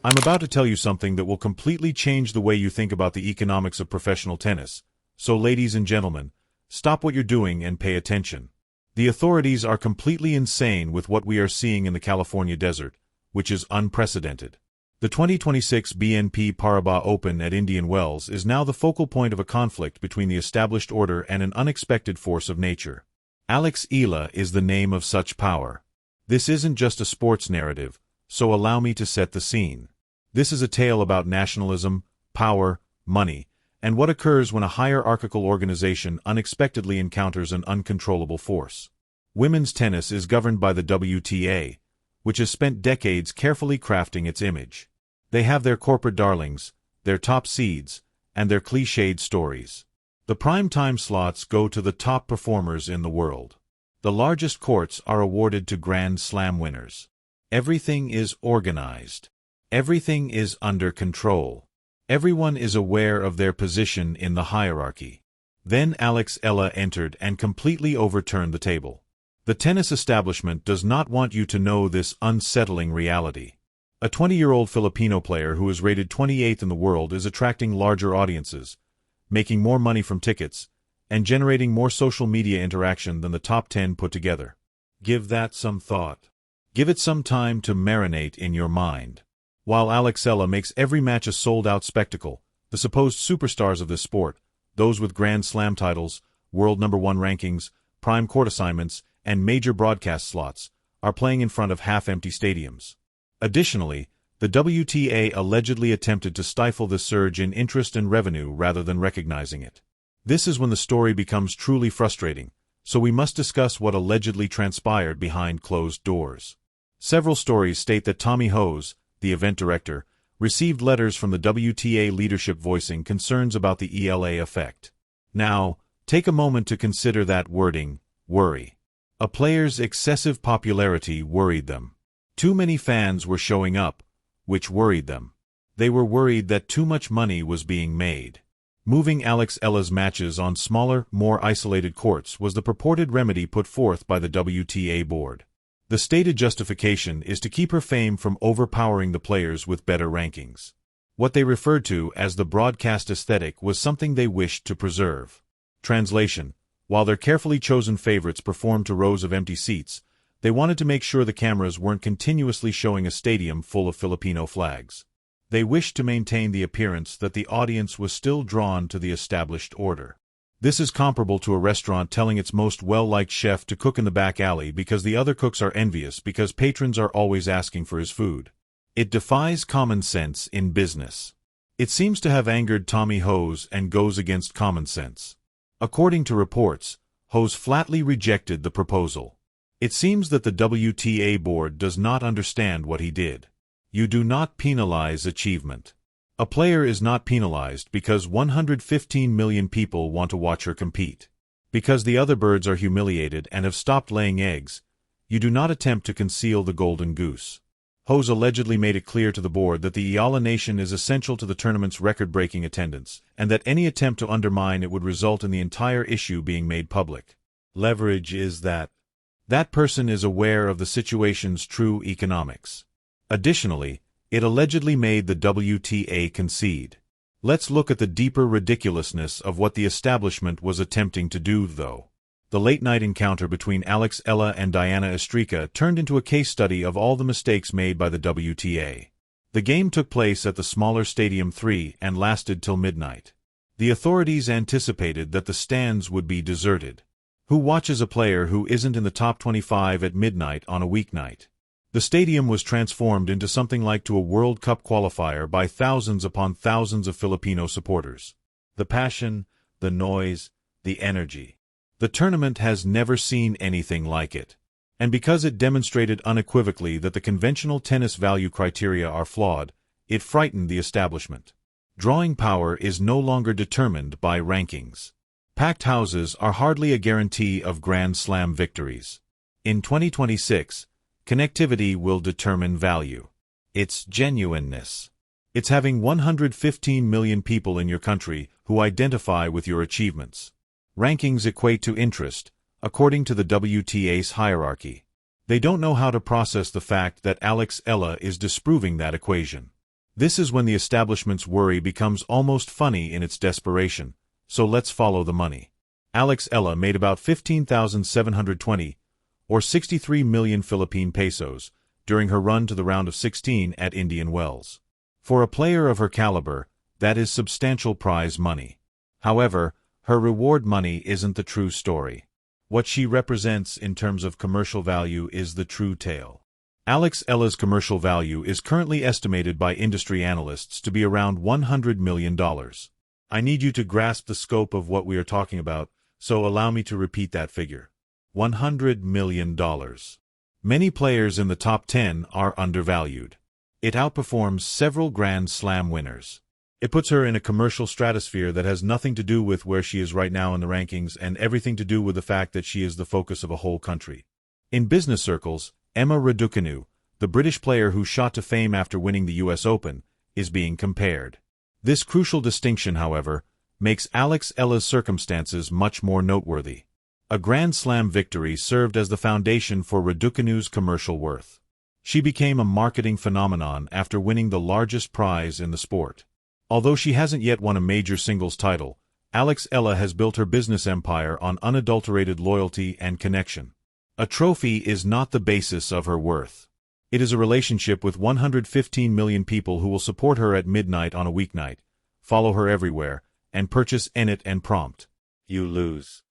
I'm about to tell you something that will completely change the way you think about the economics of professional tennis. So ladies and gentlemen, stop what you're doing and pay attention. The authorities are completely insane with what we are seeing in the California desert, which is unprecedented. The 2026 BNP Paribas Open at Indian Wells is now the focal point of a conflict between the established order and an unexpected force of nature. Alexandra Eala is the name of such power. This isn't just a sports narrative, so allow me to set the scene. This is a tale about nationalism, power, money, and what occurs when a hierarchical organization unexpectedly encounters an uncontrollable force. Women's tennis is governed by the WTA, which has spent decades carefully crafting its image. They have their corporate darlings, their top seeds, and their cliched stories. The prime-time slots go to the top performers in the world. The largest courts are awarded to Grand Slam winners. Everything is organized. Everything is under control. Everyone is aware of their position in the hierarchy. Then Alexandra Eala entered and completely overturned the table. The tennis establishment does not want you to know this unsettling reality. A 20-year-old Filipino player who is rated 28th in the world is attracting larger audiences, making more money from tickets, and generating more social media interaction than the top 10 put together. Give that some thought. Give it some time to marinate in your mind. While Alexandra Eala makes every match a sold-out spectacle, the supposed superstars of this sport, those with Grand Slam titles, world #1 rankings, prime court assignments, and major broadcast slots, are playing in front of half-empty stadiums. Additionally, the WTA allegedly attempted to stifle the surge in interest and revenue rather than recognizing it. This is when the story becomes truly frustrating, so we must discuss what allegedly transpired behind closed doors. Several stories state that Tommy Hose, the event director, received letters from the WTA leadership voicing concerns about the ELA effect. Now, take a moment to consider that wording, worry. A player's excessive popularity worried them. Too many fans were showing up, which worried them. They were worried that too much money was being made. Moving Alexandra Eala's matches on smaller, more isolated courts was the purported remedy put forth by the WTA board. The stated justification is to keep her fame from overpowering the players with better rankings. What they referred to as the broadcast aesthetic was something they wished to preserve. Translation: while their carefully chosen favorites performed to rows of empty seats, they wanted to make sure the cameras weren't continuously showing a stadium full of Filipino flags. They wished to maintain the appearance that the audience was still drawn to the established order. This is comparable to a restaurant telling its most well-liked chef to cook in the back alley because the other cooks are envious because patrons are always asking for his food. It defies common sense in business. It seems to have angered Tommy Hose and goes against common sense. According to reports, Hose flatly rejected the proposal. It seems that the WTA board does not understand what he did. You do not penalize achievement. A player is not penalized because 115 million people want to watch her compete. Because the other birds are humiliated and have stopped laying eggs, you do not attempt to conceal the golden goose. Hose allegedly made it clear to the board that the Eala Nation is essential to the tournament's record-breaking attendance, and that any attempt to undermine it would result in the entire issue being made public. Leverage is that person is aware of the situation's true economics. Additionally, it allegedly made the WTA concede. Let's look at the deeper ridiculousness of what the establishment was attempting to do, though. The late-night encounter between Alexandra Eala and Diana Estrica turned into a case study of all the mistakes made by the WTA. The game took place at the smaller Stadium 3 and lasted till midnight. The authorities anticipated that the stands would be deserted. Who watches a player who isn't in the top 25 at midnight on a weeknight? The stadium was transformed into something like to a World Cup qualifier by thousands upon thousands of Filipino supporters. The passion, the noise, the energy. The tournament has never seen anything like it. And because it demonstrated unequivocally that the conventional tennis value criteria are flawed, it frightened the establishment. Drawing power is no longer determined by rankings. Packed houses are hardly a guarantee of Grand Slam victories. In 2026, connectivity will determine value. It's genuineness. It's having 115 million people in your country who identify with your achievements. Rankings equate to interest, according to the WTA's hierarchy. They don't know how to process the fact that Alexandra Eala is disproving that equation. This is when the establishment's worry becomes almost funny in its desperation, so let's follow the money. Alexandra Eala made about 15,720, or 63 million Philippine pesos, during her run to the round of 16 at Indian Wells. For a player of her caliber, that is substantial prize money. However, her reward money isn't the true story. What she represents in terms of commercial value is the true tale. Alexandra Eala's commercial value is currently estimated by industry analysts to be around $100 million. I need you to grasp the scope of what we are talking about, so allow me to repeat that figure. $100 million. Many players in the top 10 are undervalued. It outperforms several Grand Slam winners. It puts her in a commercial stratosphere that has nothing to do with where she is right now in the rankings and everything to do with the fact that she is the focus of a whole country. In business circles, Emma Raducanu, the British player who shot to fame after winning the US Open, is being compared. This crucial distinction, however, makes Alexandra Eala's circumstances much more noteworthy. A Grand Slam victory served as the foundation for Raducanu's commercial worth. She became a marketing phenomenon after winning the largest prize in the sport. Although she hasn't yet won a major singles title, Alexandra Eala has built her business empire on unadulterated loyalty and connection. A trophy is not the basis of her worth. It is a relationship with 115 million people who will support her at midnight on a weeknight, follow her everywhere, and purchase Enit and Prompt. You lose.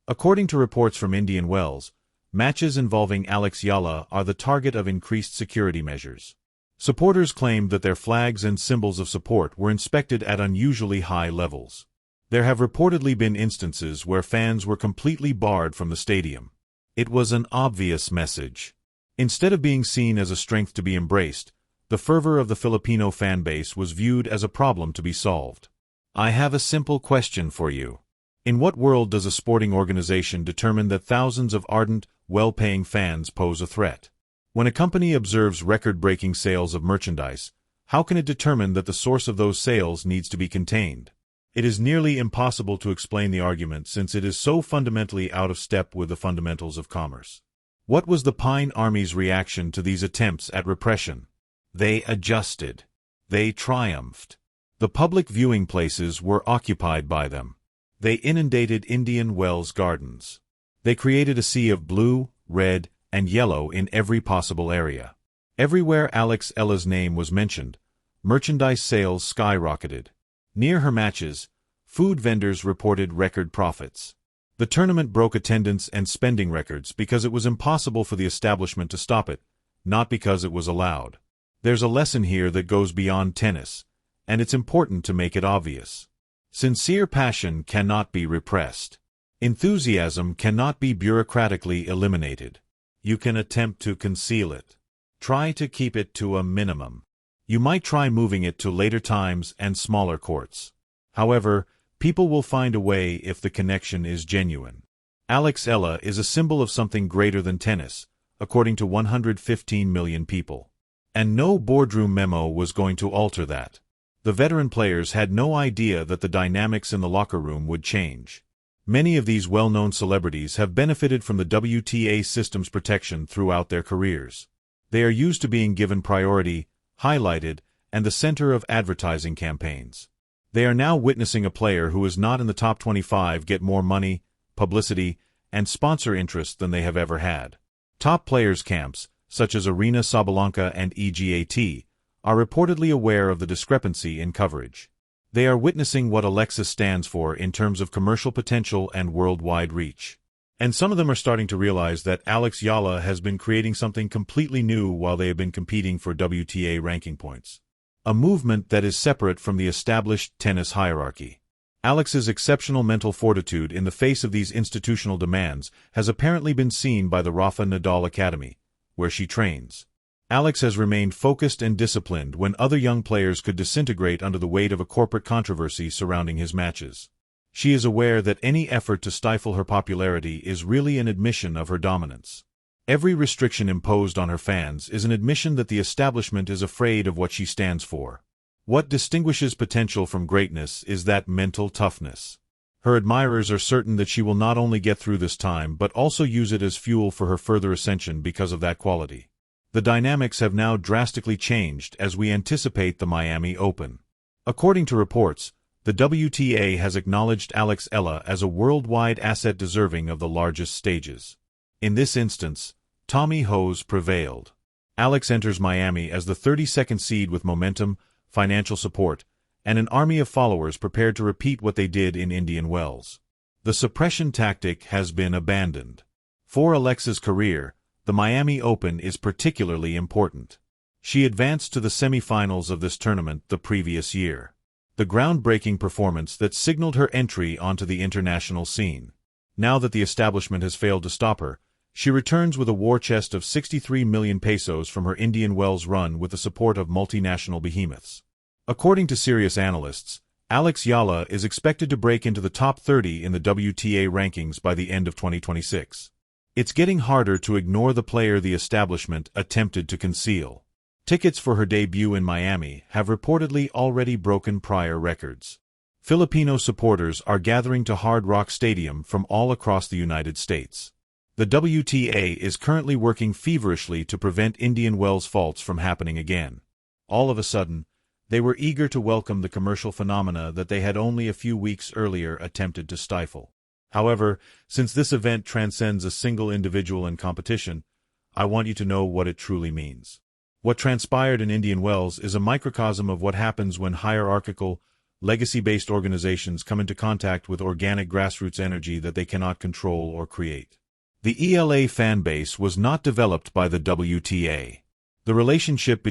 According to reports from Indian Wells, matches involving Alexandra Eala are the target of increased security measures. Supporters claimed that their flags and symbols of support were inspected at unusually high levels. There have reportedly been instances where fans were completely barred from the stadium. It was an obvious message. Instead of being seen as a strength to be embraced, the fervor of the Filipino fan base was viewed as a problem to be solved. I have a simple question for you. In what world does a sporting organization determine that thousands of ardent, well-paying fans pose a threat? When a company observes record-breaking sales of merchandise, how can it determine that the source of those sales needs to be contained? It is nearly impossible to explain the argument since it is so fundamentally out of step with the fundamentals of commerce. What was the Pine Army's reaction to these attempts at repression? They adjusted. They triumphed. The public viewing places were occupied by them. They inundated Indian Wells Gardens. They created a sea of blue, red, and yellow in every possible area. Everywhere Alexandra Eala's name was mentioned, merchandise sales skyrocketed. Near her matches, food vendors reported record profits. The tournament broke attendance and spending records because it was impossible for the establishment to stop it, not because it was allowed. There's a lesson here that goes beyond tennis, and it's important to make it obvious. Sincere passion cannot be repressed. Enthusiasm cannot be bureaucratically eliminated. You can attempt to conceal it. Try to keep it to a minimum. You might try moving it to later times and smaller courts. However, people will find a way if the connection is genuine. Alexandra Eala is a symbol of something greater than tennis, according to 115 million people. And no boardroom memo was going to alter that. The veteran players had no idea that the dynamics in the locker room would change. Many of these well-known celebrities have benefited from the WTA system's protection throughout their careers. They are used to being given priority, highlighted, and the center of advertising campaigns. They are now witnessing a player who is not in the top 25 get more money, publicity, and sponsor interest than they have ever had. Top players' camps, such as Arena Sabalanca and EGAT, are reportedly aware of the discrepancy in coverage. They are witnessing what Alexis stands for in terms of commercial potential and worldwide reach. And some of them are starting to realize that Alexandra Eala has been creating something completely new while they have been competing for WTA ranking points. A movement that is separate from the established tennis hierarchy. Alex's exceptional mental fortitude in the face of these institutional demands has apparently been seen by the Rafa Nadal Academy, where she trains. Alex has remained focused and disciplined when other young players could disintegrate under the weight of a corporate controversy surrounding his matches. She is aware that any effort to stifle her popularity is really an admission of her dominance. Every restriction imposed on her fans is an admission that the establishment is afraid of what she stands for. What distinguishes potential from greatness is that mental toughness. Her admirers are certain that she will not only get through this time but also use it as fuel for her further ascension because of that quality. The dynamics have now drastically changed as we anticipate the Miami Open. According to reports, the WTA has acknowledged Alexandra Eala as a worldwide asset deserving of the largest stages. In this instance, Tommy Hose prevailed. Alex enters Miami as the 32nd seed with momentum, financial support, and an army of followers prepared to repeat what they did in Indian Wells. The suppression tactic has been abandoned. For Alexa's career, the Miami Open is particularly important. She advanced to the semifinals of this tournament the previous year. The groundbreaking performance that signaled her entry onto the international scene. Now that the establishment has failed to stop her, she returns with a war chest of 63 million pesos from her Indian Wells run with the support of multinational behemoths. According to serious analysts, Alexandra Eala is expected to break into the top 30 in the WTA rankings by the end of 2026. It's getting harder to ignore the player the establishment attempted to conceal. Tickets for her debut in Miami have reportedly already broken prior records. Filipino supporters are gathering to Hard Rock Stadium from all across the United States. The WTA is currently working feverishly to prevent Indian Wells faults from happening again. All of a sudden, they were eager to welcome the commercial phenomena that they had only a few weeks earlier attempted to stifle. However, since this event transcends a single individual and competition, I want you to know what it truly means. What transpired in Indian Wells is a microcosm of what happens when hierarchical, legacy-based organizations come into contact with organic grassroots energy that they cannot control or create. The ELA fan base was not developed by the WTA. The relationship between